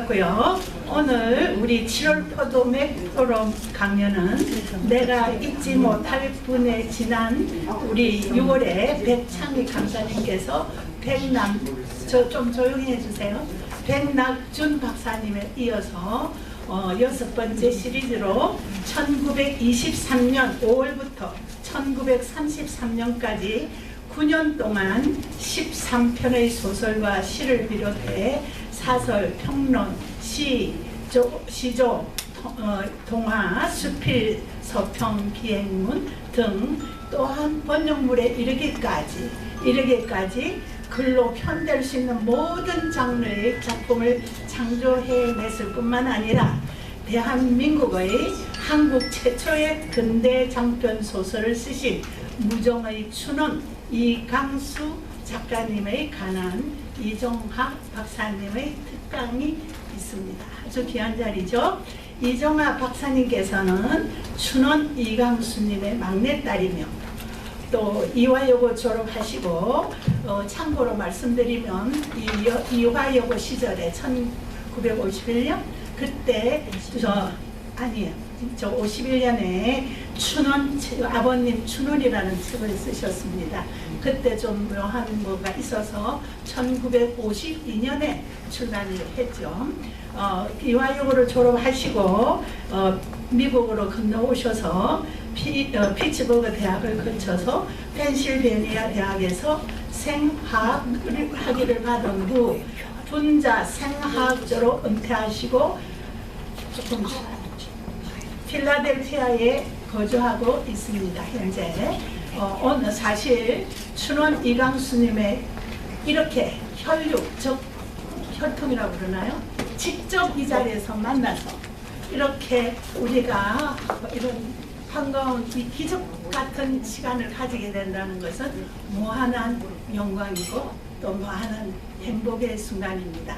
반갑고요. 오늘 우리 7월 포도맥 토론 강연은 내가 잊지 못할 분의 지난 우리 6월에 백창희 강사님께서 좀 조용히 해주세요. 백낙준 박사님에 이어서 6번째 시리즈로 1923년 5월부터 1933년까지 9년 동안 13편의 소설과 시를 비롯해 사설, 평론, 시조, 동화, 수필, 서평, 비행문 등 또한 번역물에 이르기까지 글로 편될 수 있는 모든 장르의 작품을 창조해냈을 뿐만 아니라 대한민국의 한국 최초의 근대 장편 소설을 쓰신 무정의 춘원 이강수 작가님의 관한 이종학 박사님의 특강이 있습니다. 아주 귀한 자리죠. 이종학 박사님께서는 춘원 이강수님의 막내딸이며 또 이화여고 졸업하시고 참고로 말씀드리면 이화여고 시절에 1951년 그때 저 51년에 춘원, 아버님 춘원이라는 책을 쓰셨습니다. 그때 좀 묘한 뭐가 있어서 1952년에 출간을 했죠. 이화여고를 졸업하시고 미국으로 건너오셔서 피츠버그 대학을 거쳐서 펜실베니아 대학에서 생화학을 받은 후 분자 생화학자로 은퇴하시고 조금 필라델피아에 거주하고 있습니다. 현재 오늘 사실 춘원 이강수님의 이렇게 혈통이라고 그러나요? 직접 이 자리에서 만나서 이렇게 우리가 이런 반가운 이 기적 같은 시간을 가지게 된다는 것은 무한한 영광이고 또 무한한 행복의 순간입니다.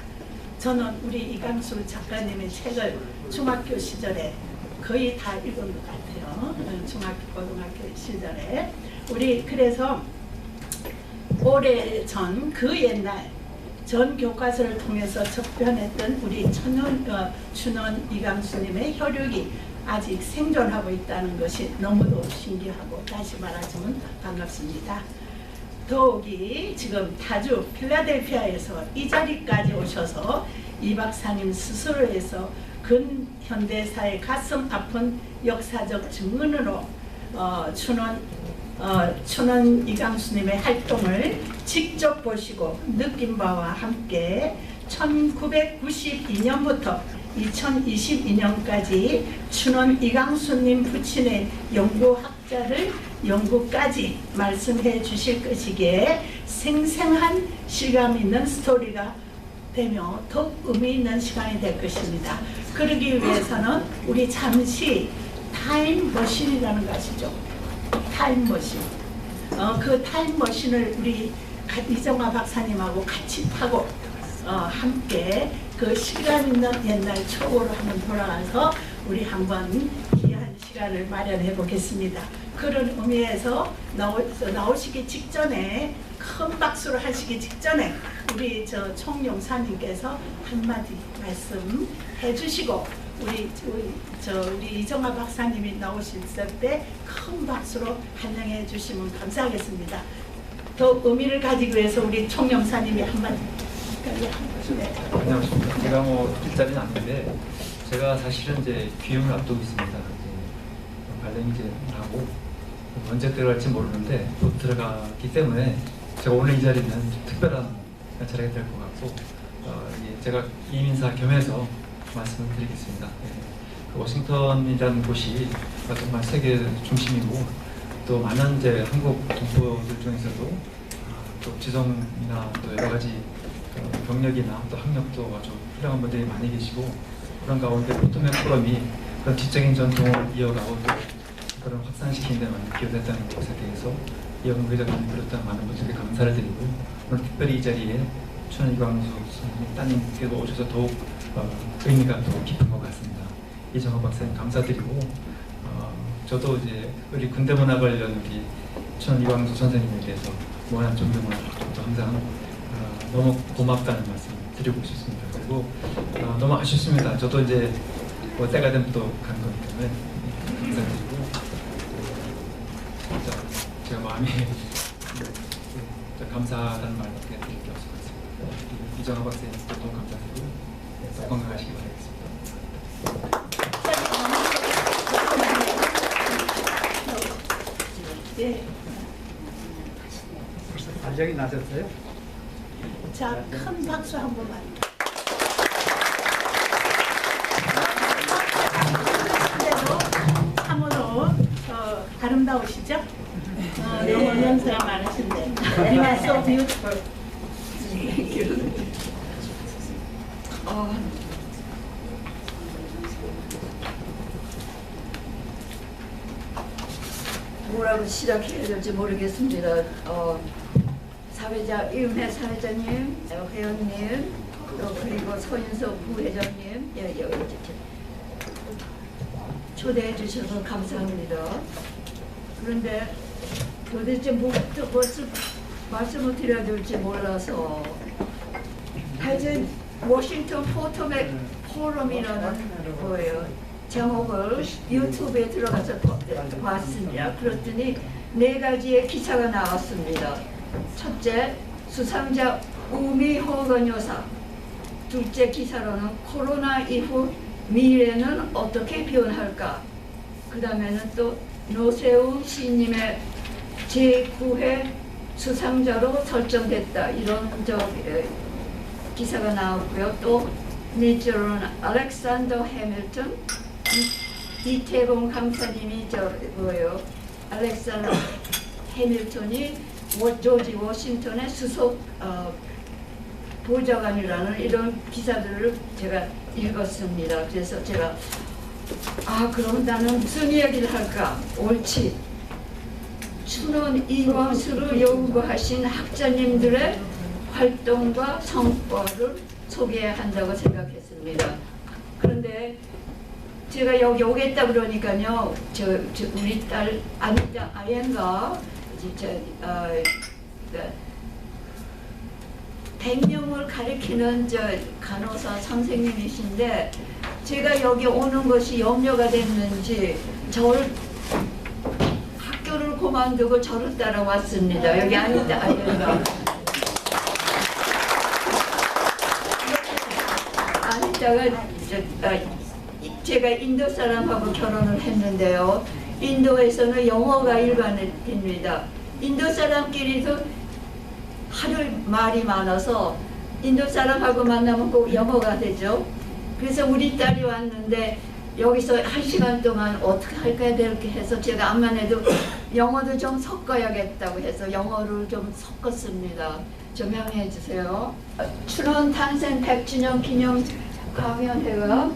저는 우리 이강수 작가님의 책을 중학교 시절에 거의 다 읽은 것 같아요. 중학교, 고등학교 시절에. 우리 그래서 오래전 그 옛날 전 교과서를 통해서 접변했던 우리 춘원 이강수님의 혈육이 아직 생존하고 있다는 것이 너무도 신기하고 다시 말하자면 반갑습니다. 더욱이 지금 타주 필라델피아에서 이 자리까지 오셔서 이 박사님 스스로 해서 근현대사의 가슴 아픈 역사적 증언으로 춘원 이강수님의 활동을 직접 보시고 느낀 바와 함께 1992년부터 2022년까지 춘원 이강수님 부친의 연구학자를 연구까지 말씀해 주실 것이기에 생생한 실감 있는 스토리가 되며 더욱 의미 있는 시간이 될 것입니다. 그러기 위해서는 우리 잠시 타임머신이라는 것이죠. 타임머신. 그 타임머신을 우리 이정화 박사님하고 같이 타고 함께 그 실감 있는 옛날 초고로 한번 돌아가서 우리 한번 귀한 시간을 마련해 보겠습니다. 그런 의미에서 나오시기 직전에 큰 박수를 하시기 직전에 우리 총용사님께서 한마디 말씀해 주시고 우리 이정화 박사님이 나오실 때 큰 박수로 환영해 주시면 감사하겠습니다. 더 의미를 가지기 위해서 우리 총용사님이 한마디. 네. 안녕하십니까. 제가 일자리는 아닌데 제가 사실은 이제 귀형을 앞두고 있습니다. 발령이 이제 하고 언제 들어갈지 모르는데 또 들어가기 때문에 제가 오늘 이 자리는 좀 특별한 자리가 될 것 같고 제가 이민사 겸해서 말씀을 드리겠습니다. 그 워싱턴이라는 곳이 정말 세계 중심이고 또 많은 이제 한국 동포들 중에서도 또 지성이나 또 여러 가지 경력이나 또 학력도 아주 훌륭한 분들이 많이 계시고 그런 가운데 포토맥 포럼이 그런 지적인 전통을 이어가고 또 그런 확산시키는 데 많이 기여됐다는 것에 대해서 이영훈 회장님 비롯한 많은 분들께 감사를 드리고 오늘 특별히 이 자리에 춘원 이광수 따님께도 오셔서 더욱 의미가 더 깊은 것 같습니다. 이정화 박사님 감사드리고 저도 이제 우리 근대문화 관련 우리 춘원 이광수 선생님에 대해서 무한한 존경을 또 항상 너무 고맙다는 말씀 드리고 싶습니다. 그리고 너무 아쉽습니다. 저도 이제 뭐 때가 되면 또 가는 거기 때문에 감사드리고 진짜 제가 마음이 감사하다는 말밖에 드릴 게 없을 것 같습니다. 이정아 박사님께 너무 감사드리고 더 건강하시기 바라겠습니다. 네. 발령이 나셨어요? 자, 큰 박수 한 번만. 참으로 아름다우시죠? 너무 연세가 많으신데. You are so beautiful. 뭐라고 시작해야 될지 모르겠습니다. 사회자 이은혜 사회자님, 회원님, 또 그리고 서인석 부회장님, 여기 초대해 주셔서 감사합니다. 그런데 도대체 무엇을 말씀을 드려야 될지 몰라서 하여튼 워싱턴 포토맥 포럼이라는 거예요. 제목을 유튜브에 들어가서 봤습니다. 그랬더니 4가지의 기사가 나왔습니다. 첫째, 수상자 우미호건 여사. 둘째 기사로는 코로나 이후 미래는 어떻게 변할까. 그 다음에는 또 노세훈 시인님의 제9회 수상자로 설정됐다. 이런 기사가 나왔고요. 또 네이처로는 알렉산더 해밀턴, 이태봉 강사님이 알렉산더 해밀턴이 조지 워싱턴의 수석 보좌관이라는 이런 기사들을 제가 읽었습니다. 그래서 제가 그럼 나는 무슨 이야기를 할까? 옳지. 춘원 이광수를 연구하신 학자님들의 활동과 성과를 소개한다고 생각했습니다. 그런데 제가 여기 오겠다 그러니까요, 우리 딸 아yen가 100명을 가리키는 간호사 선생님이신데 제가 여기 오는 것이 염려가 됐는지 학교를 그만두고 저를 따라왔습니다. 여기 아yen가. 제가 인도 사람하고 결혼을 했는데요. 인도에서는 영어가 일반입니다. 인도 사람끼리도 하루 말이 많아서 인도 사람하고 만나면 꼭 영어가 되죠. 그래서 우리 딸이 왔는데 여기서 1시간 동안 어떻게 할까 이렇게 해서 제가 암만 해도 영어도 좀 섞어야겠다고 해서 영어를 좀 섞었습니다. 좀 양해해 주세요. 춘원 탄생 100주년 기념 강연회가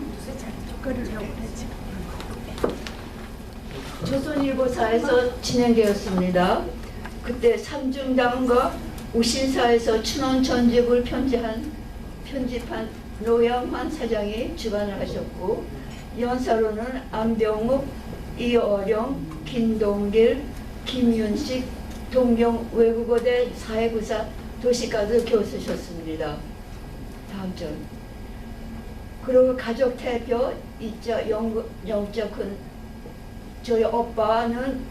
조선일보사에서 진행되었습니다. 그때 삼중당과 우신사에서 춘원 전집을 편집한 노영환 사장이 주관을 하셨고, 연사로는 안병욱, 이어령, 김동길, 김윤식, 동경 외국어대 사회부사 도시가드 교수셨습니다. 다음 절. 그리고 가족 대표 있죠. 영적은 저희 오빠는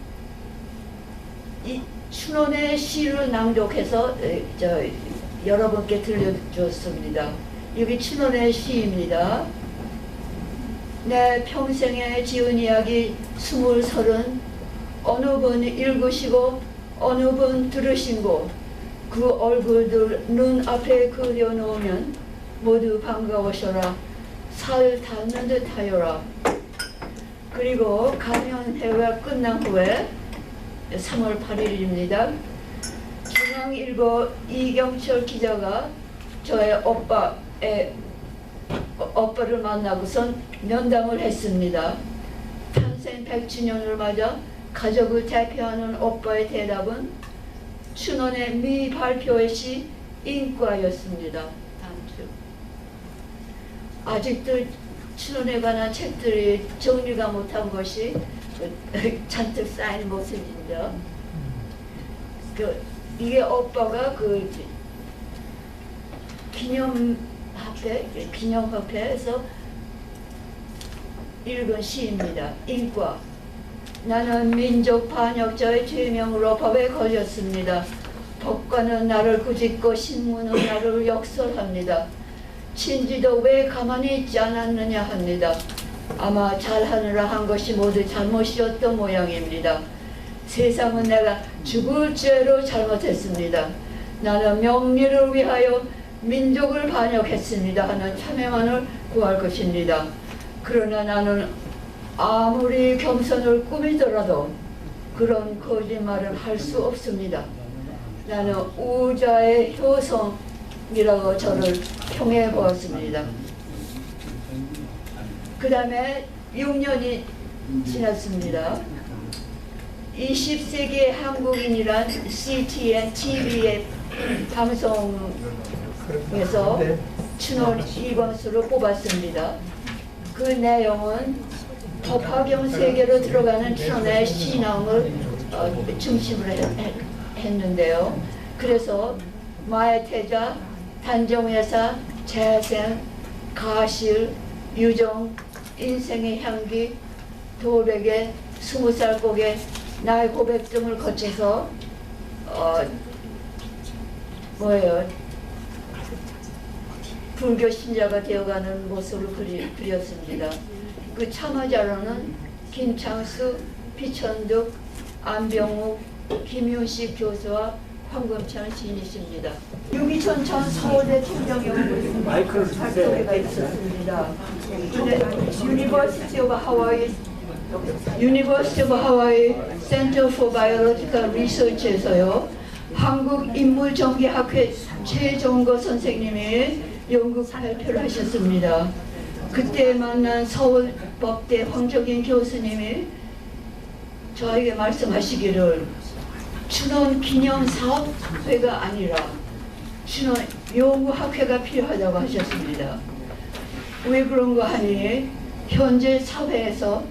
이 춘원의 시를 낭독해서 여러분께 들려줬습니다. 여기 춘원의 시입니다. 내 평생에 지은 이야기 20, 30 어느 분 읽으시고 어느 분 들으시고 그 얼굴들 눈앞에 그려놓으면 모두 반가워셔라. 살 닿는 듯 하여라. 그리고 강연회가 끝난 후에 3월 8일입니다. 중앙일보 이경철 기자가 저의 오빠를 만나고선 면담을 했습니다. 탄생 100주년을 맞아 가족을 대표하는 오빠의 대답은 춘원의 미발표의 시 인과였습니다. 다음 주. 아직도 춘원에 관한 책들이 정리가 못한 것이 잔뜩 쌓인 모습입니다. 이게 오빠가 기념 기념협회, 기념협회에서 읽은 시입니다. 인과. 나는 민족 반역자의 죄명으로 법에 걸렸습니다. 법관은 나를 꾸짖고 신문은 나를 역설합니다. 친지도 왜 가만히 있지 않았느냐 합니다. 아마 잘하느라 한 것이 모두 잘못이었던 모양입니다. 세상은 내가 죽을 죄로 잘못했습니다. 나는 명리를 위하여 민족을 반역했습니다 하는 참회만을 구할 것입니다. 그러나 나는 아무리 겸손을 꾸미더라도 그런 거짓말을 할 수 없습니다. 나는 우자의 효성이라고 저를 평해 보았습니다. 그 다음에 6년이 지났습니다. 20세기의 한국인이란 CTN TV의 방송에서 춘원 이광수를 뽑았습니다. 그 내용은 법화경 세계로 들어가는 춘원의 신앙을 중심으로 했는데요. 그래서 마애태자, 단정회사, 재생, 가실, 유정, 인생의 향기, 도백의 20살 고개, 나의 고백 등을 거쳐서 불교 신자가 되어가는 모습을 그렸습니다. 그 참여자로는 김창수, 피천득, 안병욱, 김윤식 교수와 황금찬 시인이십니다. 유기천 전 서울대 총장연구소 활동회가 있었습니다. 유니버시티 오브 하와이 센터 포 바이올로지컬 리서치에서요, 한국인물전기학회 최종거 선생님이 연구 발표를 하셨습니다. 그때 만난 서울법대 황정인 교수님이 저에게 말씀하시기를 춘원 기념사업회가 아니라 춘원 연구학회가 필요하다고 하셨습니다. 왜 그런가 하니 현재 사회에서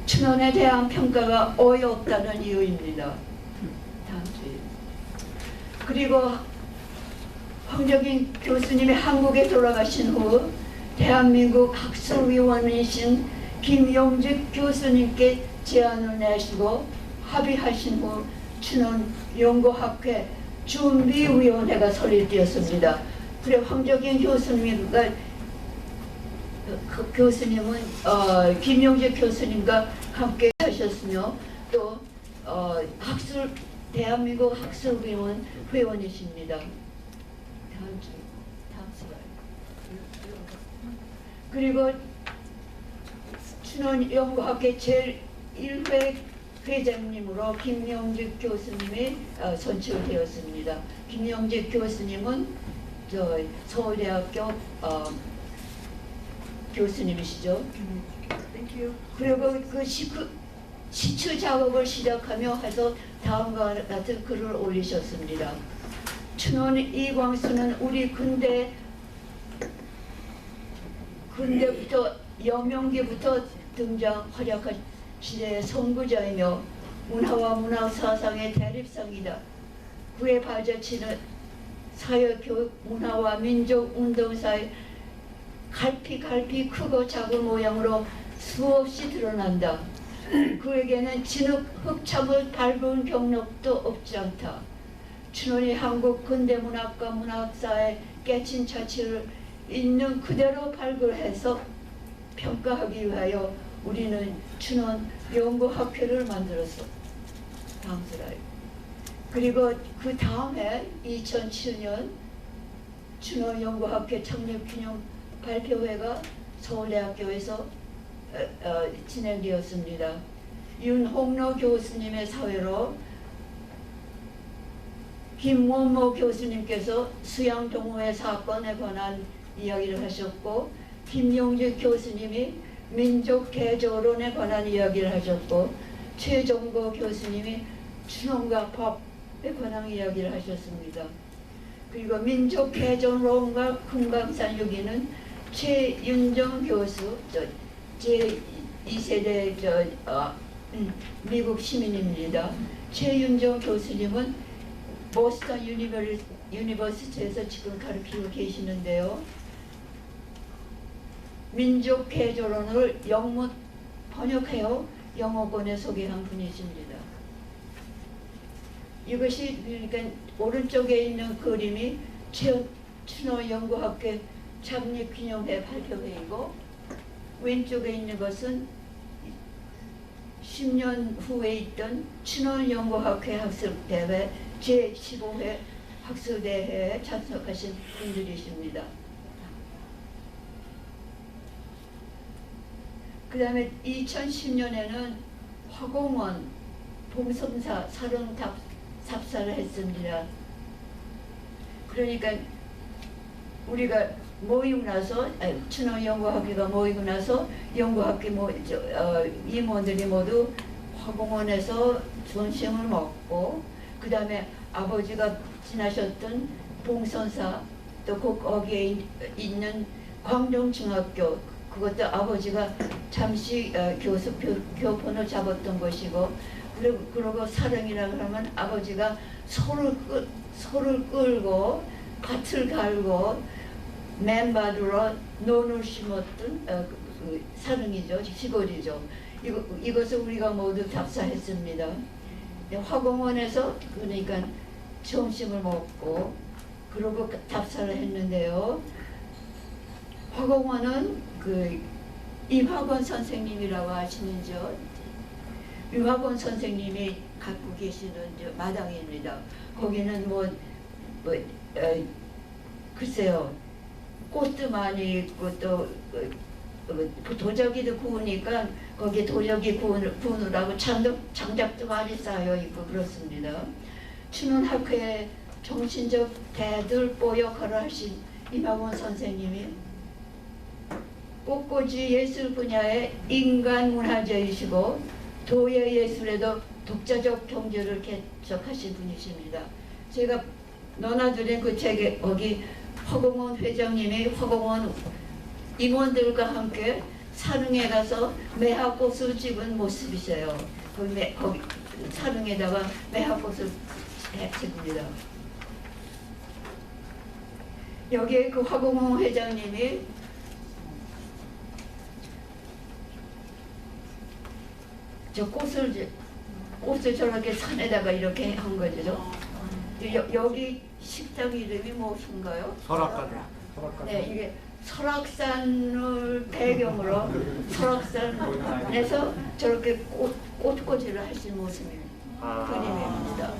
춘원에 대한 평가가 어이없다는 이유입니다. 다음 주에. 그리고 황정인 교수님이 한국에 돌아가신 후 대한민국 학술위원이신 김용직 교수님께 제안을 내시고 합의하신 후 춘원 연구학회 준비위원회가 설립되었습니다. 그래 황정인 교수님은 김용직 교수님과 함께 하셨으며 또 대한민국 학술위원 회원이십니다. 다음 슬라이드. 그리고 춘원 연구학회 제1회 회장님으로 김영직 교수님이 선출되었습니다. 김영직 교수님은 서울대학교 교수님이시죠. 그리고 그 시추 작업을 시작하며 해서 다음과 같은 글을 올리셨습니다. 춘원 이광수는 우리 군대부터 여명기부터 등장 활약한 시대의 선구자이며 문화와 문화사상의 대립상이다. 그에 발자취는 사회교육, 문화와 민족운동사의 갈피 크고 작은 모양으로 수없이 드러난다. 그에게는 진흙 흑참을 밟은 경력도 없지 않다. 춘원이 한국 근대문학과 문학사의 깨친 자취를 있는 그대로 발굴해서 평가하기 위하여 우리는 춘원 연구학회를 만들었어. 다음 슬라이드. 그리고 그 다음에 2007년 춘원 연구학회 창립기념 발표회가 서울대학교에서 진행되었습니다. 윤홍로 교수님의 사회로 김원모 교수님께서 수양동호회 사건에 관한 이야기를 하셨고, 김용직 교수님이 민족개조론에 관한 이야기를 하셨고, 최종거 교수님이 춘원과 법에 관한 이야기를 하셨습니다. 그리고 민족개조론과 금강산 유기는 최윤정 교수, 제2세대 미국 시민입니다. 최윤정 교수님은 보스턴 유니버시티에서 지금 가르치고 계시는데요. 민족 개조론을 영문 번역해요 영어권에 소개한 분이십니다. 이것이 그러니까 오른쪽에 있는 그림이 춘원연구학회 창립기념회 발표회이고 왼쪽에 있는 것은 10년 후에 있던 춘원연구학회 학습대회 제15회 학술대회에 참석하신 분들이십니다. 그 다음에 2010년에는 화공원 봉성사 사릉 답사를 했습니다. 그러니까 우리가 모이고 나서 춘원연구학회가 모이고 나서 연구학회 임원들이 모두 화공원에서 점심을 먹고 그 다음에 아버지가 지나셨던 봉선사 또 거기에 있는 광룡중학교 그것도 아버지가 잠시 교폰을 잡았던 것이고 그리고 사릉이라 그러면 아버지가 소를 끌고 밭을 갈고 맨발으로 논을 심었던 사릉이죠. 시골이죠. 이것을 우리가 모두 답사했습니다. 화공원에서 그러니까 점심을 먹고 그러고 답사를 했는데요. 화공원은 그 임학원 선생님이라고 아시는지요? 임학원 선생님이 갖고 계시는 마당입니다. 거기는 글쎄요 꽃도 많이 있고 또 도자기도 구우니까 거기에 도자기 구우느라고 장작도 많이 쌓여 있고 그렇습니다. 춘원학회의 정신적 대들보 역할을 하신 임학원 선생님이 꽃꽂이 예술 분야의 인간 문화재이시고 도예 예술에도 독자적 경지를 개척하신 분이십니다. 제가 넣어드린 그 책에 거기 화공원 회장님이 화공원 임원들과 함께 사릉에 가서 매화꽃을 집은 모습이세요. 거기 사릉에다가 매화꽃을 집습니다. 여기에 그 화공원 회장님이 저 꽃을 저렇게 산에다가 이렇게 한 거죠. 여기 식당 이름이 무엇인가요? 설악산. 네, 이게 설악산을 배경으로 설악산에서 저렇게 꽃꽂이를 하신 모습이 그림입니다.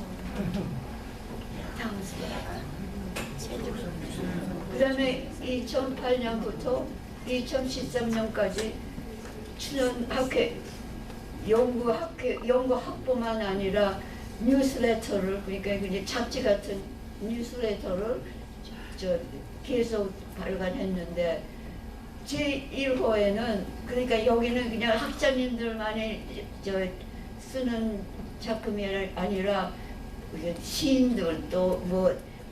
그 다음에 2008년부터 2013년까지 춘원학회 연구학부만 아니라 뉴스레터를 그러니까 이제 잡지 같은 뉴스레터를 계속 발간했는데 제1호에는 그러니까 여기는 그냥 학자님들만이 쓰는 작품이 아니라 시인들 또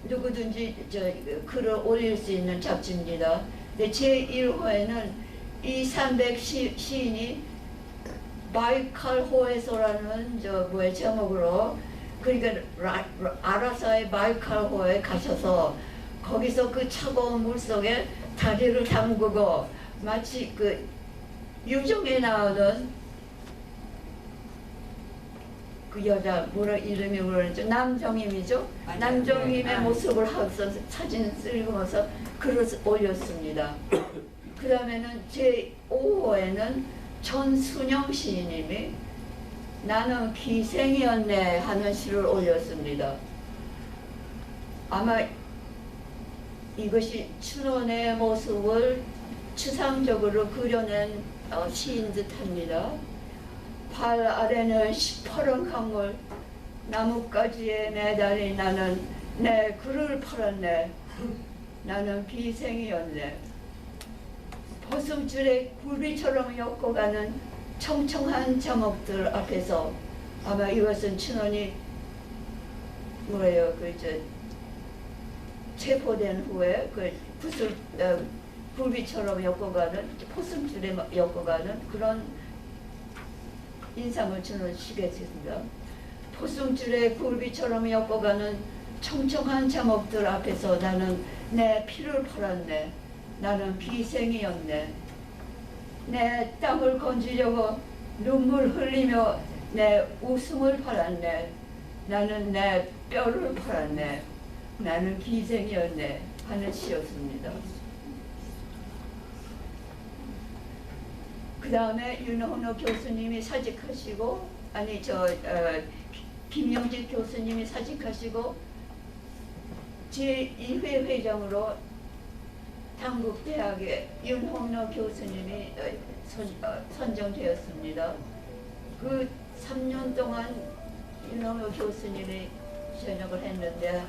누구든지 글을 올릴 수 있는 잡지입니다. 근데 제1호에는 이삼백 시인이 바이칼호에서라는 제목으로 그러니까 아라사의 바이칼호에 가셔서 거기서 그 차가운 물 속에 다리를 담그고 마치 그 유정에 나오던 그 여자 이름이 뭐였죠? 남정임이죠. 남정임의 모습을 하고서 사진 찍으면서 글을 올렸습니다. 그 다음에는 제5호에는 전순영 시인님이 나는 기생이었네 하는 시를 올렸습니다. 아마 이것이 춘원의 모습을 추상적으로 그려낸 시인 듯합니다. 발 아래는 시퍼런 강물 나뭇가지에 매달린 나는 내 글을 팔았네. 나는 비생이었네. 버섯줄에 굴비처럼 엮어가는 청청한 자목들 앞에서 아마 이것은 춘원이 체포된 후에 굴비처럼 엮어가는 포승줄에 엮어가는 그런 인상을 춘원시켰습니다. 포승줄에 굴비처럼 엮어가는 청청한 자목들 앞에서 나는 내 피를 팔았네. 나는 비생이었네. 내 땀을 건지려고 눈물 흘리며 내 웃음을 팔았네. 나는 내 뼈를 팔았네. 나는 기생이었네 하는 시였습니다. 그 다음에 윤홍로 교수님이 사직하시고, 아니 김영직 교수님이 사직하시고 제2회 회장으로 당국대학의 윤홍로 교수님이 선정되었습니다. 그 3년 동안 윤홍로 교수님이 전역을 했는데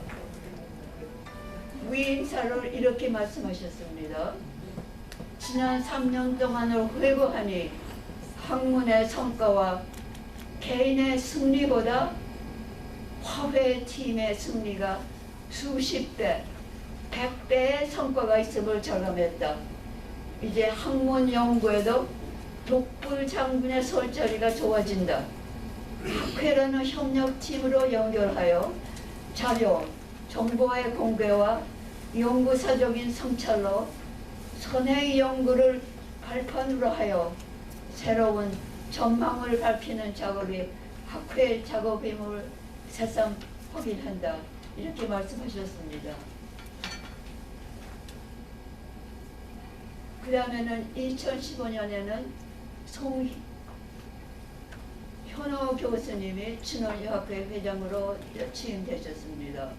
위인사를 이렇게 말씀하셨습니다. 지난 3년 동안을 회고하니 학문의 성과와 개인의 승리보다 화훼팀의 승리가 수십 배, 100배의 성과가 있음을 절감했다. 이제 학문 연구에도 독불 장군의 설 자리가 좋아진다. 학회라는 협력팀으로 연결하여 자료, 정보의 공개와 연구사적인 성찰로 선행 연구를 발판으로 하여 새로운 전망을 밝히는 작업이 학회 작업임을 새삼 확인한다. 이렇게 말씀하셨습니다. 그 다음에는 2015년에는 송현호 교수님이 친원여학회 회장으로 취임되셨습니다.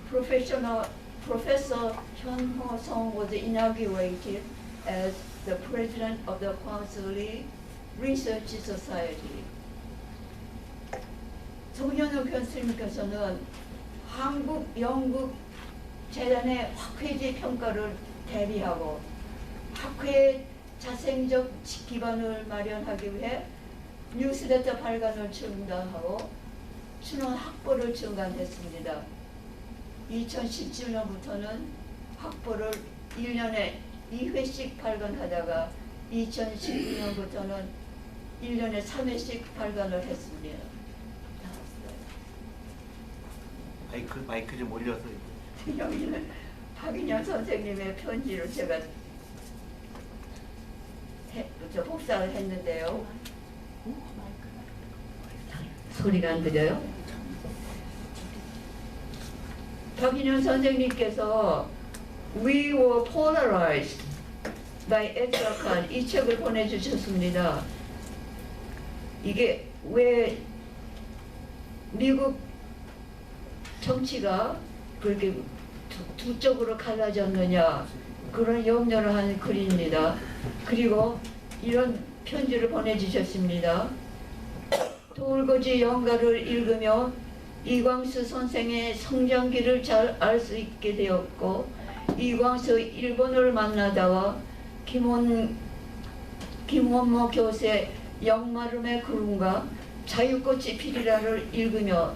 Professor Hyun Ho Song was inaugurated as the president of the Kwangseuli Research Society. 송현우 교수님께서는 한국 영국 재단의 학회지 평가를 대비하고 학회의 자생적 기반을 마련하기 위해 뉴스레터 발간을 중단하고 신원 학보를 중단했습니다. 2017년부터는 학보를 1년에 2회씩 발간하다가 2019년부터는 1년에 3회씩 발간을 했습니다. 마이크 좀 올려서. 여기는 박인영 선생님의 편지를 제가 복사를 했는데요. 소리가 안 들려요? 박인영 선생님께서 We were polarized by Exarchan 이 책을 보내주셨습니다. 이게 왜 미국 정치가 그렇게 두 쪽으로 갈라졌느냐 그런 염려를 하는 글입니다. 그리고 이런 편지를 보내주셨습니다. 돌고지 연가를 읽으며 이광수 선생의 성장기를 잘 알 수 있게 되었고 이광수 일본을 만나다와 김원모 교수의 영마름의 구름과 자유꽃이 피리라를 읽으며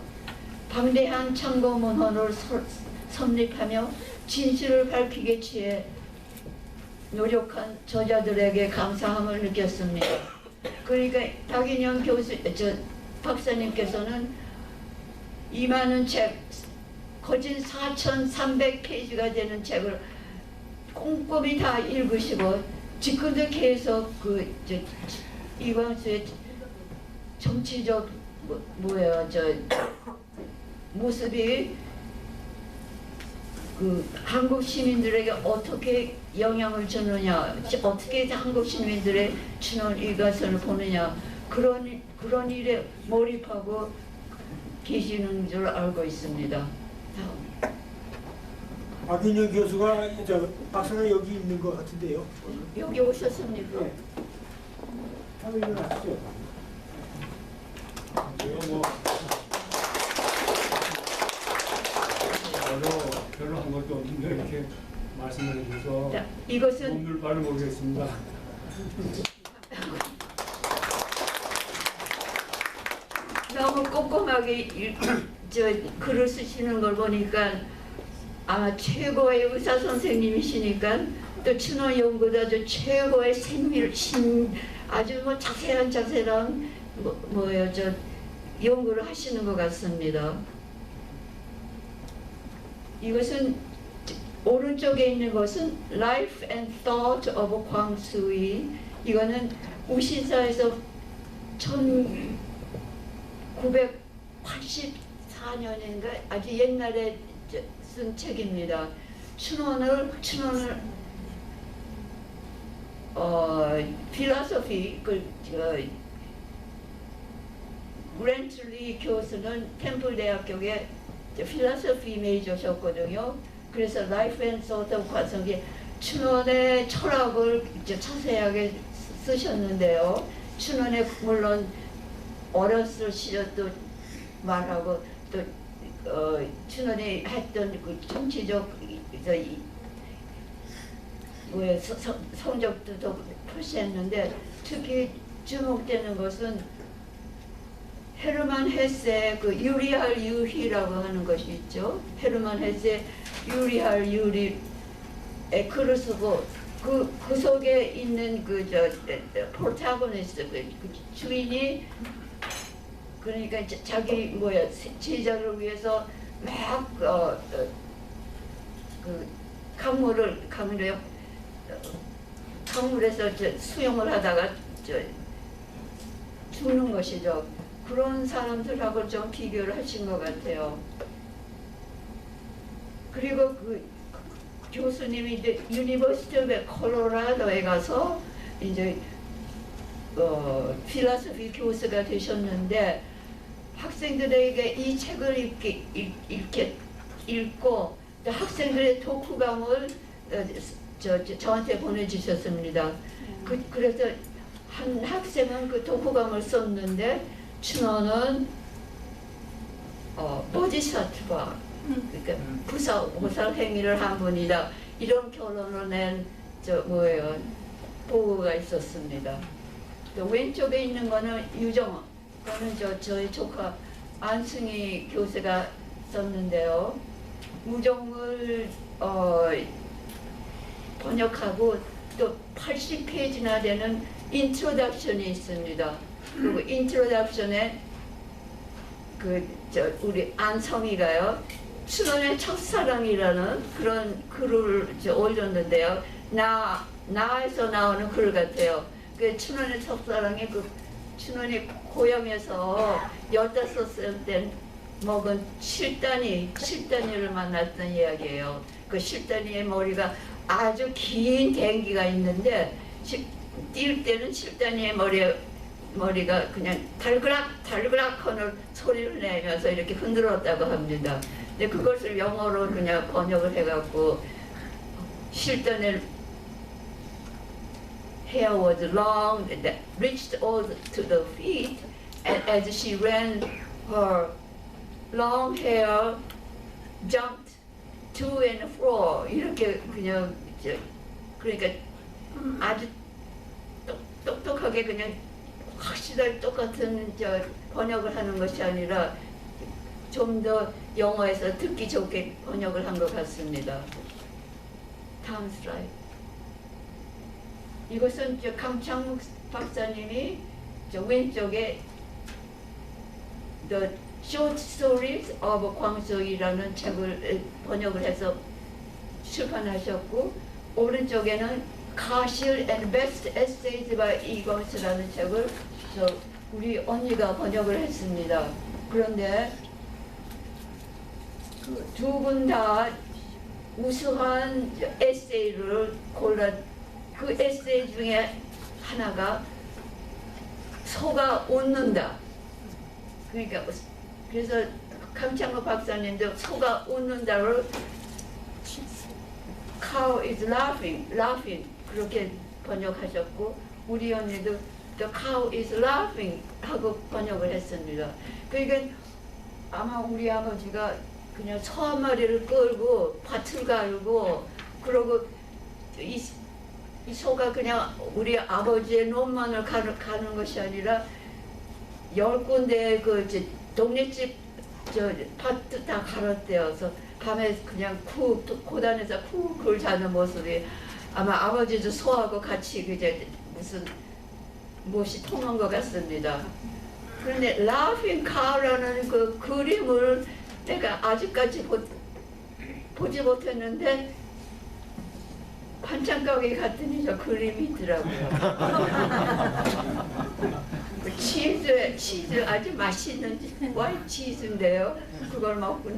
방대한 참고문헌을 섭립하며 진실을 밝히기 위해 노력한 저자들에게 감사함을 느꼈습니다. 그러니까 박인영 박사님께서는 이 많은 책, 거진 4,300페이지가 되는 책을 꼼꼼히 다 읽으시고 지금도 계속 이광수의 정치적 모습이 한국 시민들에게 어떻게 영향을 주느냐, 어떻게 한국 시민들의 친원 일가선을 보느냐 그런 일에 몰입하고 계시는 줄 알고 있습니다. 박인영 교수가 박사가 여기 있는 것 같은데요. 여기 오셨습니까? 네. 한번 일어나시죠. 별로 한 것도 없는데 이렇게 말씀을 해주셔서 자, 이것은 몸둘 바를 모르겠습니다. 너무 꼼꼼하게 글을 쓰시는 걸 보니까 아마 최고의 의사 선생님이시니까 또 친원 연구자도 최고의 아주 자세한 연구를 하시는 것 같습니다. 이것은 오른쪽에 있는 것은 Life and Thought of 광수이. 이거는 우신사에서 1984년인가 아주 옛날에 쓴 책입니다. 춘원을 필로소피 그랜틀리 교수는 템플 대학교에 필로소피 메이저셨거든요. 그래서 라이프 앤 소트 오브 광수이 춘원의 철학을 이제 자세하게 쓰셨는데요. 춘원에 물론 어렸을 시절도 말하고 또 춘원이 했던 그 정치적 성적도 더 표시했는데 특히 주목되는 것은 헤르만 헤세의 그 유리할 유희라고 하는 것이 있죠. 헤르만 헤세 유리할 유리의 글을 쓰고 그 속에 있는 프로타고니스트 그 주인이 그러니까 자기 제자를 위해서 막 강물에서 수영을 하다가 죽는 것이죠. 그런 사람들하고 좀 비교를 하신 것 같아요. 그리고 그 교수님이 이제 유니버시티 오브 콜로라도에 가서 이제 필로소피 교수가 되셨는데 학생들에게 이 책을 읽고 학생들의 독후감을 저한테 보내주셨습니다. 그래서 한 학생은 그 독후감을 썼는데 춘원은 보디사트바 그러니까 보살 행위를 한 분이다. 이런 결론을 낸 보고가 있었습니다. 왼쪽에 있는 거는 유정어. 그거는 저희 조카 안승희 교수가 썼는데요. 무정을 번역하고 또 80페이지나 되는 인트로덕션이 있습니다. 그리고 인트로덕션에 우리 안성희가요. 춘원의 첫사랑이라는 그런 글을 올렸는데요. 나에서 나오는 글 같아요. 그 춘원의 첫사랑이 춘원이 고향에서 15살 때 먹은 칠단이를 만났던 이야기예요. 그 칠단이의 머리가 아주 긴 댕기가 있는데 뛸 때는 칠단이의 머리가 그냥 달그락 하는 소리를 내면서 이렇게 흔들었다고 합니다. 근데 그것을 영어로 그냥 번역을 해갖고 칠단의 hair was long, that reached all to the feet, and as she ran, her long hair jumped to and fro. 이렇게 그냥 그러니까 아주 똑똑하게 그냥 확실하게 똑같은 번역을 하는 것이 아니라 좀 더 영어에서 듣기 좋게 번역을 한 것 같습니다. 다음 슬라이드. 이것은 강창욱 박사님이 왼쪽에 The Short Stories of 광수이라는 책을 번역을 해서 출판하셨고, 오른쪽에는 Ka실 and Best Essays by 이광수라는 책을 우리 언니가 번역을 했습니다. 그런데 두 분 다 우수한 에세이를 골라. 그 에세이 중에 하나가 소가 웃는다. 그러니까 그래서 강창호 박사님도 소가 웃는다를 Cow is laughing 그렇게 번역하셨고, 우리 언니도 The cow is laughing 하고 번역을 했습니다. 그러니까 아마 우리 아버지가 그냥 소 한 마리를 끌고 밭을 갈고 그러고 이 소가 그냥 우리 아버지의 논만을 가는 것이 아니라 10군데 동네집 밭도 다 갈아떼어서 밤에 그냥 고단에서 쿡 자는 모습이 아마 아버지도 소하고 같이 무슨 무엇이 통한 것 같습니다. 그런데 Laughing Cow라는 그 그림을 내가 아직까지 보지 못했는데 반찬가게 갔더니 저 그림이 있더라고요. 치즈 아주 맛있는 와이트 치즈인데요. 그걸 먹고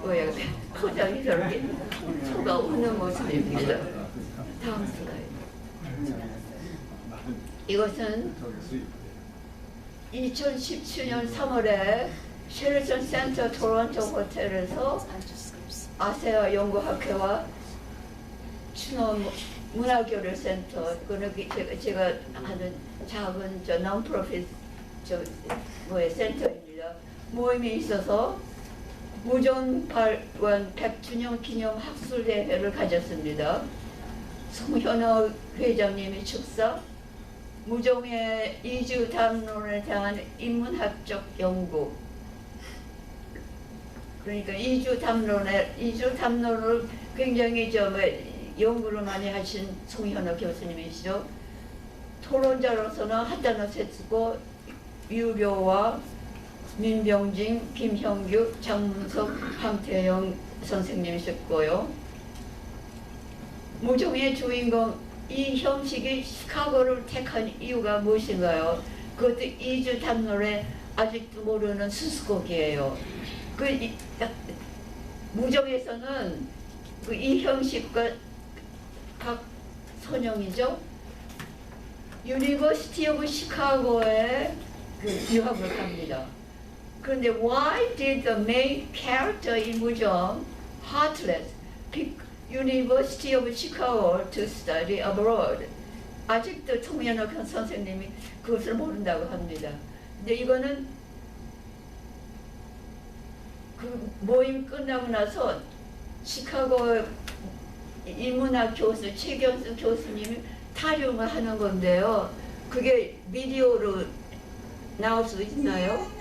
뭐야 포장이 저렇게 속아 오는 모습입니다. 다음 슬라이드. 이것은 2017년 3월에 셰르턴 센터 토론토 호텔에서 아세아 연구학회와 추노 문화교류센터, 그는 제가 하는 작은 저 non-profit 센터입니다. 모임이 있어서 무전 발원 100주년 기념 학술 대회를 가졌습니다. 송현호 회장님이 축사, 무종의 이주 담론에 대한 인문학적 연구. 그러니까 이주 담론을 굉장히 연구를 많이 하신 송현호 교수님이시죠. 토론자로서는 하다노 세츠고, 유료와 민병진, 김형규, 장문석, 황태영 선생님이셨고요. 무종의 주인공 이 형식이 시카고를 택한 이유가 무엇인가요? 그것도 이주 담론에 아직도 모르는 수수곡이에요. 무종에서는 이 형식과 각 선영이죠. 유니버시티 오브 시카고에 유학을 갑니다. 그런데 why did the main character in 무종, Heartless, pick University of Chicago to study abroad? 아직도 송현옥 선생님이 그것을 모른다고 합니다. 근데 이거는 그 모임 끝나고 나서 시카고 인문학 교수 최경수 교수님이 타령을 하는 건데요. 그게 비디오로 나올 수 있나요?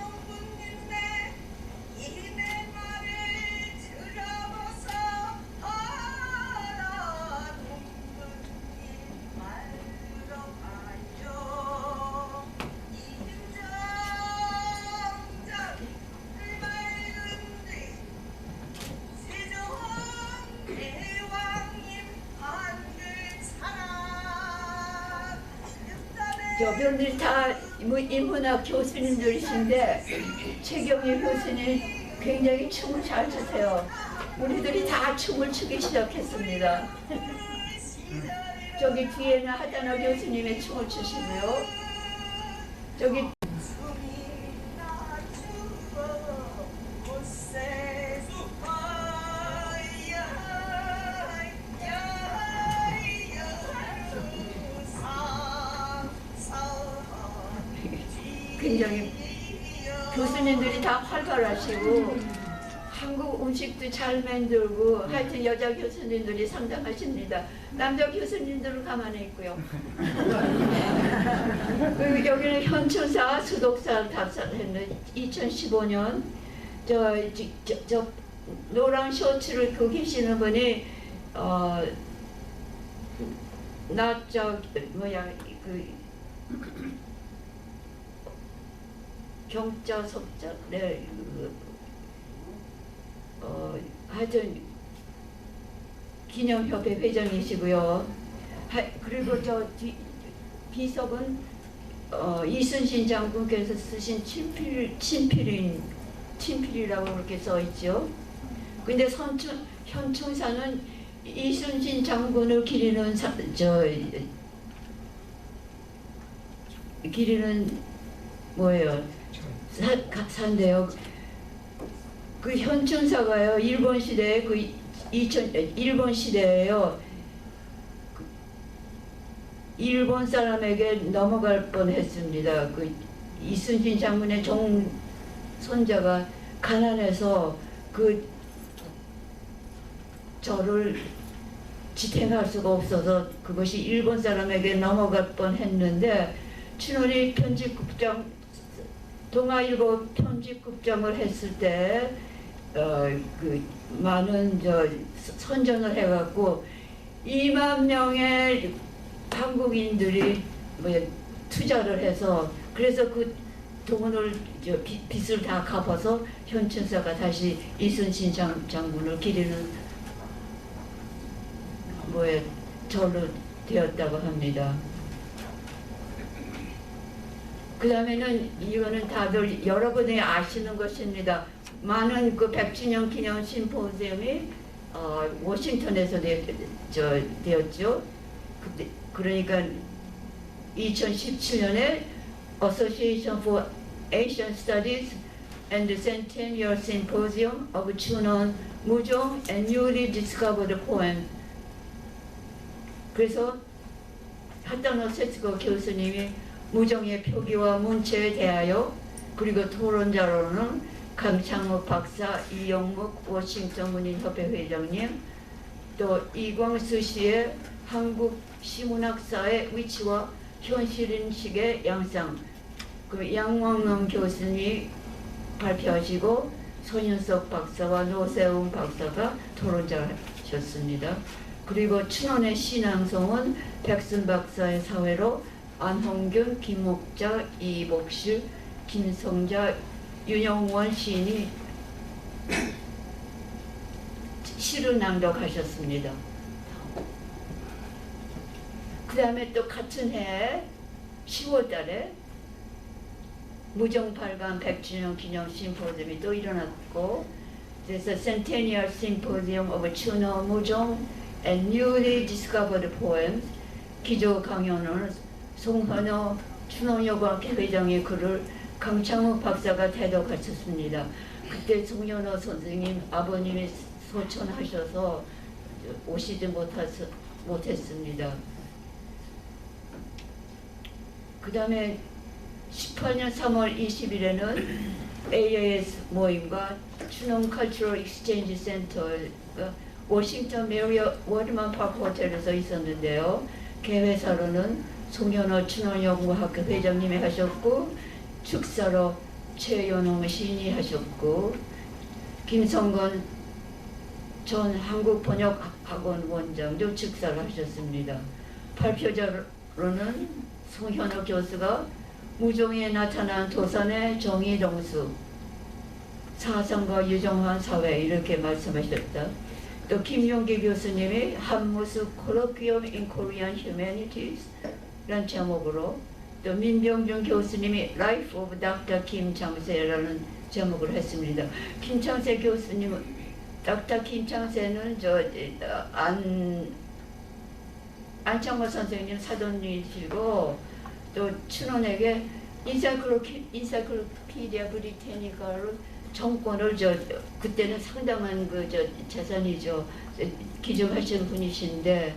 저분들이 다 인문학 교수님들이신데 최경희 교수님 굉장히 춤을 잘 추세요. 우리들이 다 춤을 추기 시작했습니다. 저기 뒤에는 하다나 교수님의 춤을 추시고요. 저기 굉장히 교수님들이 다 활발하시고 한국 음식도 잘 만들고 하여튼 여자 교수님들이 상당하십니다. 남자 교수님들은 가만히 있고요. 그리고 여기는 현추사 수독사 답사했는 2015년 저 노란 셔츠를 입고 계시는 분이 경자 석자 하여튼 기념협회 회장이시고요. 그리고 저 비석은 이순신 장군께서 쓰신 친필이라고 그렇게 써 있죠. 근데 현충사는 이순신 장군을 기리는 뭐예요? 산데요. 그 현충사가요. 일본 시대에 일본 시대에요. 일본 사람에게 넘어갈 뻔했습니다. 그 이순신 장군의 손자가 가난해서 저를 지탱할 수가 없어서 그것이 일본 사람에게 넘어갈 뻔했는데 친원이 편집국장 동아일보 편집국장을 했을 때 많은 선전을 해갖고 2만 명의 한국인들이 투자를 해서 그래서 그 돈을 빚을 다 갚아서 현춘사가 다시 이순신 장군을 기리는 절로 되었다고 합니다. 그 다음에는 이거는 다들 여러분이 아시는 것입니다. 많은 그 100주년 기념 심포지엄이 워싱턴에서 되었죠. 그러니까 2017년에 Association for Asian Studies and the Centennial Symposium of 춘원 무종 and newly discovered poem. 그래서 하타노 세츠고 교수님이 무종의 표기와 문체에 대하여, 그리고 토론자로는 강창욱 박사, 이영묵 워싱턴 문인협회 회장님, 또 이광수 씨의 한국 시문학사의 위치와 현실인식의 양상, 그 양왕남 교수님이 발표하시고 손윤석 박사와 노세웅 박사가 토론자셨습니다. 그리고 춘원의 신앙송은 백순 박사의 사회로 안홍균, 김목자, 이복실, 김성자, 윤영원 시인이 시를 낭독하셨습니다. 그 다음에 또 같은 해 10월 달에 무정 8관 100주년 기념 심포지엄이 또 일어났고, 그래서 Centennial Symposium of 춘원 무정 and newly discovered poems 기조 강연을 송헌호 춘원여고학회 회장의 글을 강창욱 박사가 대독하셨습니다. 그때 송현호 선생님 아버님이 소천하셔서 오시지 못했습니다. 그 다음에 18년 3월 20일에는 AAS 모임과 춘원 컬처럴 익스체인지 센터가 워싱턴 메리어 워드만 파크 호텔에서 있었는데요. 개회사로는 송현호 춘원연구학회 회장님이 하셨고, 축사로 최연홍 시인이 하셨고, 김성건 전 한국번역학원 원장도 축사를 하셨습니다. 발표자로는 송현호 교수가 무종에 나타난 도산의 정의동수, 사상과 유정한 사회 이렇게 말씀하셨다. 또 김용기 교수님이 한무수 Colloquium in Korean Humanities 라는 제목으로, 또 민병준 교수님이 Life of Dr. 김창세라는 제목을 했습니다. 김창세 교수님은, Dr. 김창세는 안창호 선생님 사돈이시고, 또 춘원에게 인사이클로피디아 브리테니카를 정권을 그때는 상당한 재산이죠. 기증하신 분이신데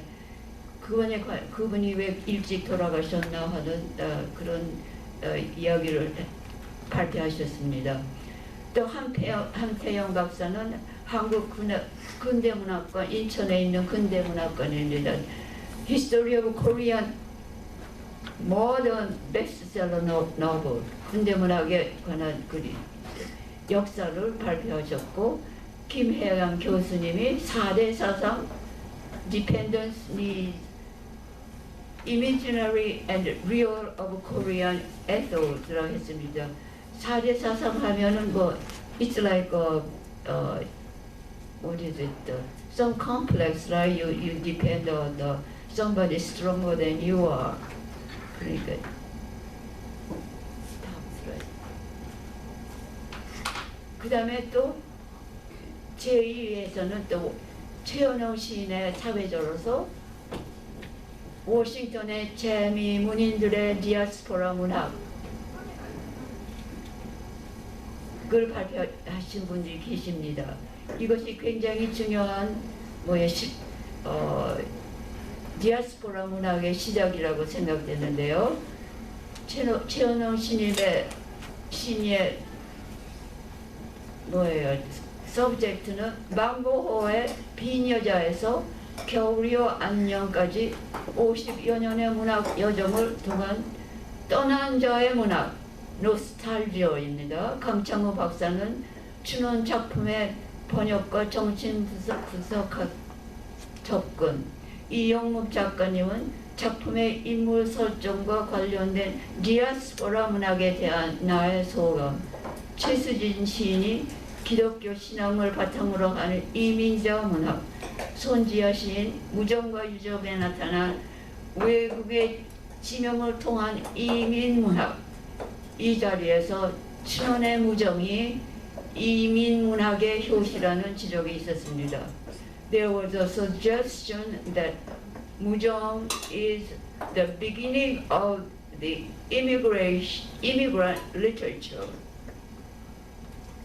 그분이 왜 일찍 돌아가셨나 하는 그런 이야기를 발표하셨습니다. 또 한태영 박사는 한국 근대문학관, 인천에 있는 근대문학관입니다. History of Korean Modern Bestseller Novel, 근대문학에 관한 글이 역사를 발표하셨고, 김혜양 교수님이 4대 사상 Dependence, Needs, Imaginary and Real of Korean Ethos라고 했습니다. 4대 사상 하면은 it's like what is it? Some complex, right? You depend on somebody stronger than you are. 그러니까 그 다음에 또 제2위에서는 또 최연홍 시인의 사회자로서 워싱턴의 재미 문인들의 디아스포라 문학 그걸 발표하신 분들이 계십니다. 이것이 굉장히 중요한 디아스포라 문학의 시작이라고 생각되는데요. 최연홍 시인의 서브젝트는 망고호의 빈여자에서 겨울이요 안녕까지 50여 년의 문학 여정을 통한 떠난 자의 문학 노스탈지어입니다. 강창호 박사는 춘원 작품의 번역과 정신 분석학 접근, 이영묵 작가님은 작품의 인물 설정과 관련된 디아스포라 문학에 대한 나의 소감, 최수진 시인이 기독교 신앙을 바탕으로 하는 이민자 문학, 손지아 시인 무정과 유적에 나타난 외국의 지명을 통한 이민 문학. 이 자리에서 춘원의 무정이 이민 문학의 효시라는 지적이 있었습니다. There was a suggestion that 무정 is the beginning of the immigrant literature.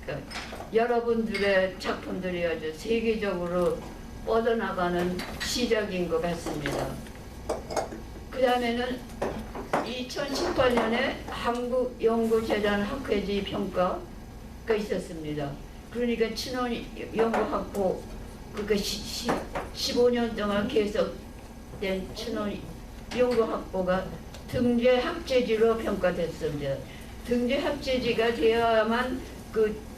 그러니까 여러분들의 작품들이 아주 세계적으로 뻗어나가는 시작인 것 같습니다. 그 다음에는 2018년에 한국연구재단 학회지 평가가 있었습니다. 그러니까 춘원 연구학부, 그러니까 15년 동안 계속된 춘원 연구학부가 등재 학제지로 평가됐습니다. 등재 학제지가 되어야만 그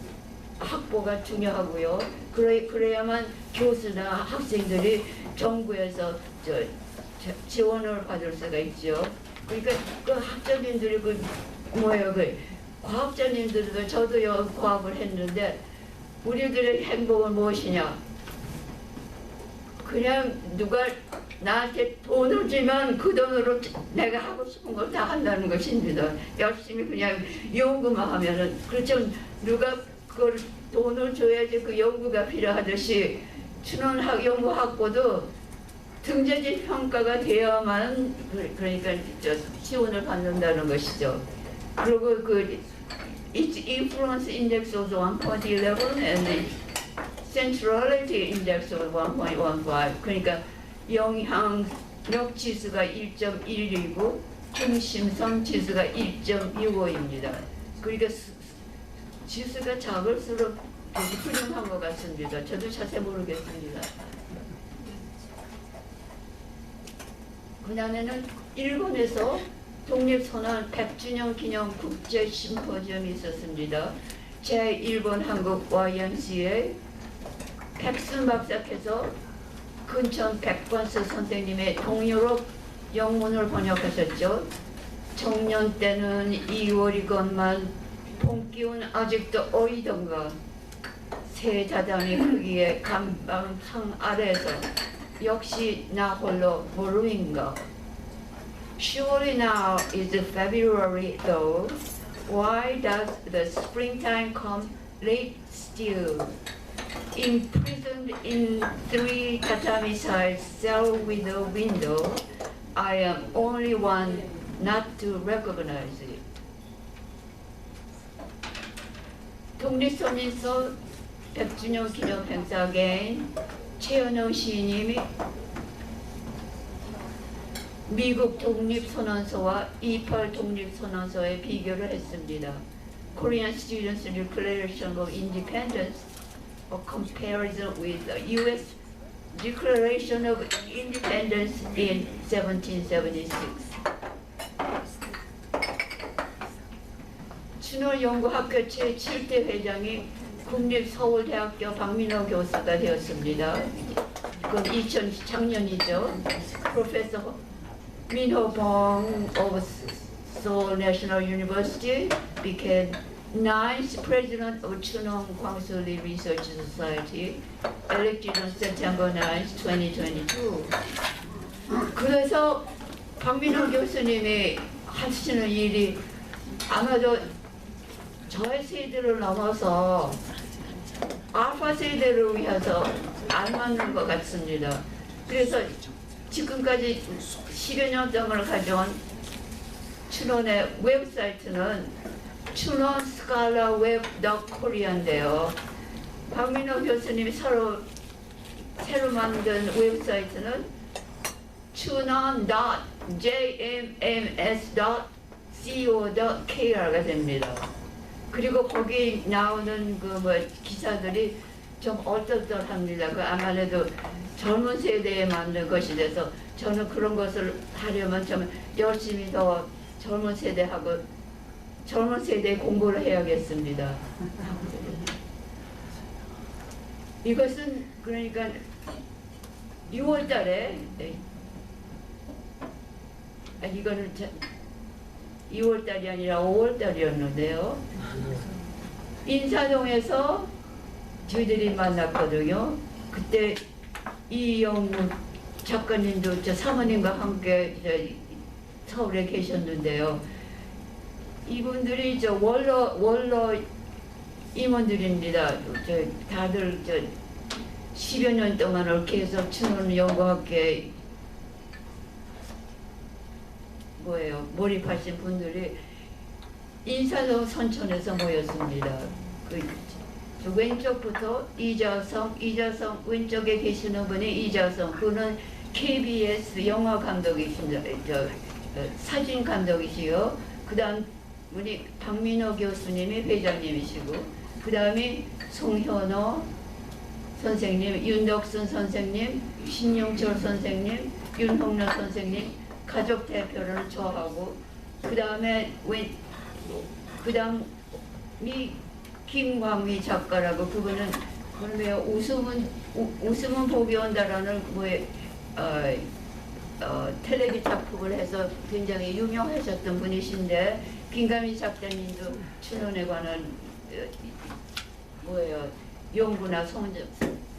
학부가 중요하고요. 그래야만 교수나 학생들이 정부에서 지원을 받을 수가 있죠. 그러니까 그 학자님들이 과학자님들도 저도요 과학을 했는데 우리들의 행복은 무엇이냐? 그냥 누가 나한테 돈을 주면 그 돈으로 내가 하고 싶은 걸 다 한다는 것입니다. 열심히 그냥 연구만 하면은, 그렇죠. 누가 그걸 돈을 줘야지 그 연구가 필요하듯이 춘원 연구학부도 등재지 평가가 되어야만 그러니까 지원을 받는다는 것이죠. 그리고 그 its influence index was 1.11 and the centrality index was 1.15. 그러니까 영향력 지수가 1.11이고 중심성 지수가 1.65입니다. 그러니까 지수가 작을수록 되게 훌륭한 것 같습니다. 저도 자세히 모르겠습니다. 그 다음에는 일본에서 독립선언 100주년 기념 국제 심포지엄이 있었습니다. 제1번 한국 YMCA 백순 박사께서 근천 백관스 선생님의 동유럽 영문을 번역하셨죠. 청년 때는 2월이건만 봄 기운 아직도 어이던가 새 자단이 크기에 감방상 아래에서 역시 나 홀로 모르인가. Surely now is February though. Why does the springtime come late still? Imprisoned in 3 tatami size cell with a window, I am only one not to recognize it. 독립선언서 100주년 기념 행사계인 최은영 시인님이 미국 독립선언서와 28 독립선언서의 비교를 했습니다. Korean Students' Declaration of Independence, a comparison with the U.S. Declaration of Independence in 1776. 춘원연구학교 제7대 회장이 국립서울대학교 박민호 교수가 되었습니다. 그건 작년이죠. 프로페서 민호 Bong of Seoul National University became 9th president of Chunong Kwangsuli Research Society, elected on September 9, 2022. 그래서 박민호 교수님이 하시는 일이 아마도 저의 세대를 넘어서 알파 세대를 위해서 안 맞는 것 같습니다. 그래서 지금까지 10여 년 동안 가져온 춘원의 웹사이트는 춘원 스칼라 웹.코리아인데요. 박민호 교수님이 새로 만든 웹사이트는 chunon.jmms.co.kr가 됩니다. 그리고 거기 나오는 기사들이 좀 얼떨떨합니다. 아무래도 젊은 세대에 맞는 것이 돼서 저는 그런 것을 하려면 좀 열심히 더 젊은 세대 공부를 해야겠습니다. 이것은 그러니까 6월 달에 이거는 2월 달이 아니라 5월 달이었는데요. 인사동에서 저희들이 만났거든요. 그때 이영무 작가님도 저 사모님과 함께 서울에 계셨는데요. 이분들이 저 원로 임원들입니다. 저 다들 저 10여 년 동안을 계속 춘원연구학계 몰입하신 분들이 인사동 선촌에서 모였습니다. 저 왼쪽부터 이자성 왼쪽에 계시는 분이 이자성, 그는 KBS 영화 감독이십니다. 사진 감독이시요. 그다음 분이 박민호 교수님이 회장님이시고, 그다음에 송현호 선생님, 윤덕순 선생님, 신용철 선생님, 윤홍래 선생님, 가족 대표를 저하고, 그다음이 김광미 작가라고, 그분은 왜 웃음은 복이 온다라는 텔레비 작품을 해서 굉장히 유명하셨던 분이신데, 김광미 작가님도 춘원에 관한 연구나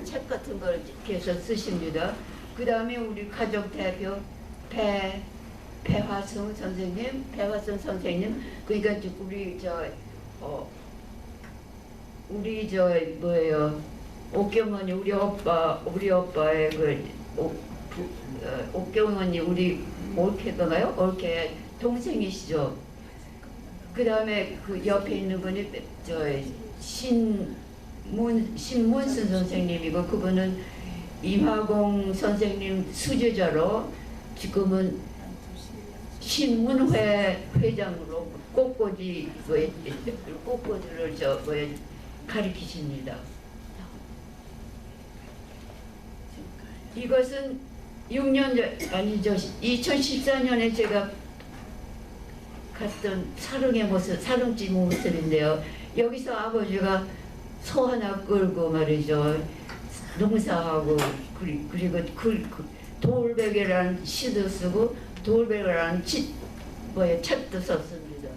책 같은 걸 계속 쓰십니다. 그 다음에 우리 가족 대표 배화성 선생님, 그러니까 옥경언니, 우리 오빠의 옥경언니, 우리 올케 동생이시죠. 그 다음에 그 옆에 있는 분이 신문순 선생님이고, 그분은 임하공 선생님 수제자로 지금은 신문회 회장으로 꽃꽂이를 가리키십니다. 이것은 2014년에 제가 갔던 사릉집 모습인데요. 여기서 아버지가 소 하나 끌고 말이죠, 농사하고, 그리고 돌베개라는 시도 쓰고 돌베개라는 책도 썼습니다.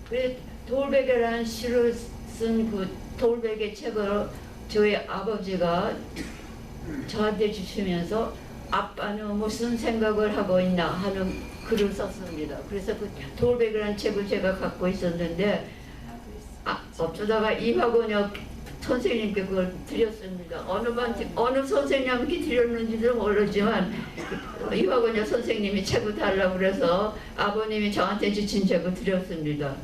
그래 돌베개라는 시를 쓴 그 돌베개 책을 저희 아버지가 저한테 주시면서 아빠는 무슨 생각을 하고 있나 하는 글을 썼습니다. 그래서 그 돌베개라는 책을 제가 갖고 있었는데, 어쩌다가 이화곤혁 선생님께 그걸 드렸습니다. 어느 선생님께 드렸는지도 모르지만 이화곤혁 선생님이 책을 달라고 그래서 아버님이 저한테 주신 책을 드렸습니다.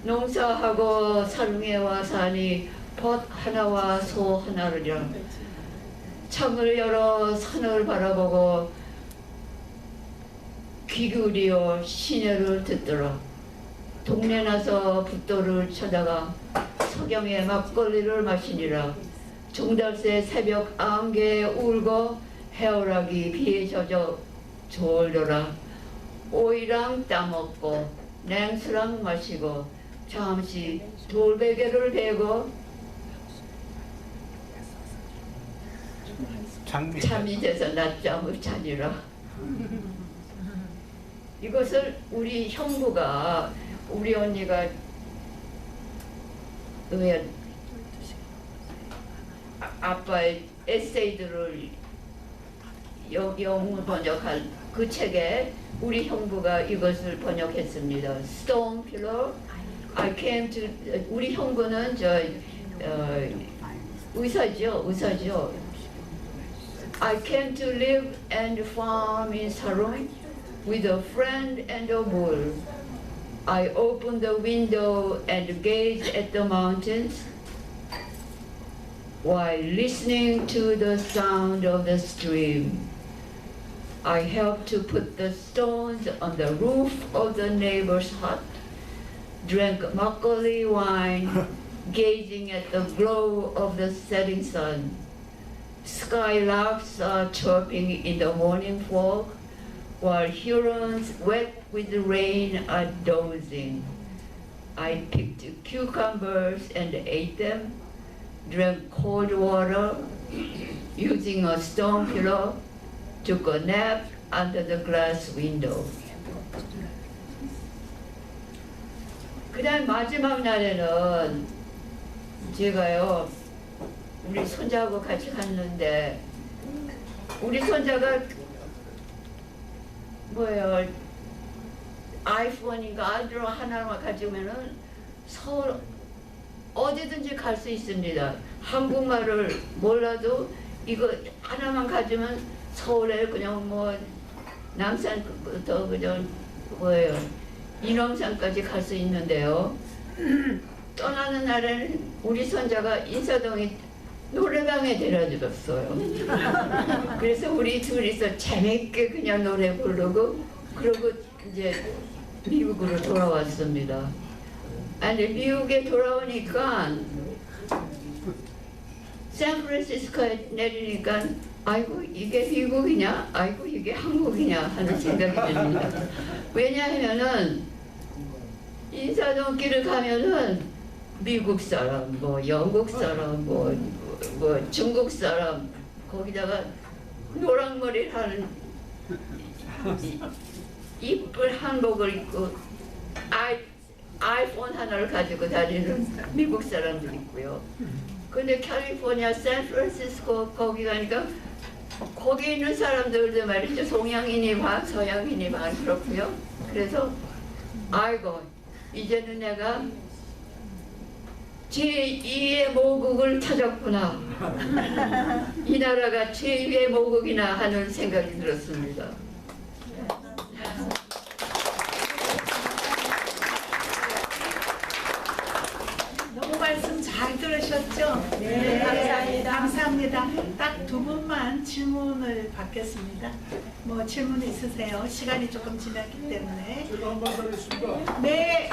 농사하고 사릉에 와 사니 벗 하나와 소 하나를 창을 열어 산을 바라보고 귀 기울여 시내를 듣더라. 동네 나서 붓도를 쳐다가 석양에 막걸리를 마시니라. 종달새 새벽 안개에 울고 해오락이 비에 젖어 졸더라. 오이랑 따먹고 냉수랑 마시고 잠시 돌베개를 베고 잠이 돼서 낮잠을 자니라. 이것을 우리 형부가, 우리 언니가 아빠의 에세이들을 영문 번역한 그 책에 우리 형부가 이것을 번역했습니다. Stone Pillow. I came to, 우리 형부는 의사죠. I came to live and farm in Sarong with a friend and a bull. I opened the window and gazed at the mountains while listening to the sound of the stream. I helped to put the stones on the roof of the neighbor's hut, drank makgeolli wine, gazing at the glow of the setting sun. Skylarks are chirping in the morning fog, while Hurons wet with the rain are dozing. I picked cucumbers and ate them, drank cold water, using a stone pillow, took a nap under the glass window. 그다음 마지막 날에는 제가요 우리 손자하고 같이 갔는데 우리 손자가 뭐예요 아이폰인가 안드로 하나만 가지면은 서울 어디든지 갈 수 있습니다. 한국말을 몰라도 이거 하나만 가지면 서울에 그냥 뭐 남산부터 그냥 뭐예요 인왕산까지 갈 수 있는데요. 떠나는 날에는 우리 손자가 인사동에 노래방에 데려들었어요. 그래서 우리 둘이서 재밌게 그냥 노래 부르고 그러고 이제 미국으로 돌아왔습니다. 아니 미국에 돌아오니까 샌프란시스코에 내리니까 아이고 이게 미국이냐 아이고 이게 한국이냐 하는 생각이 듭니다. 왜냐하면은 인사동 길을 가면은 미국 사람 뭐 영국 사람 뭐 중국 사람 거기다가 노랑머리를 하는 이쁜 한복을 입고 아이폰 하나를 가지고 다니는 미국 사람도 있고요. 근데 캘리포니아 샌프란시스코 거기 가니까 거기 있는 사람들도 말이죠. 동양인이 반 서양인이 반 그렇고요. 그래서 아이고 이제는 내가 제2의 모국을 찾았구나. 이 나라가 제2의 모국이나 하는 생각이 들었습니다. 너무 말씀 잘 들으셨죠? 네, 감사합니다. 감사합니다. 딱 두 분만 질문을 받겠습니다. 뭐 질문 있으세요? 시간이 조금 지났기 때문에. 제가 한번 더 했습니다. 네.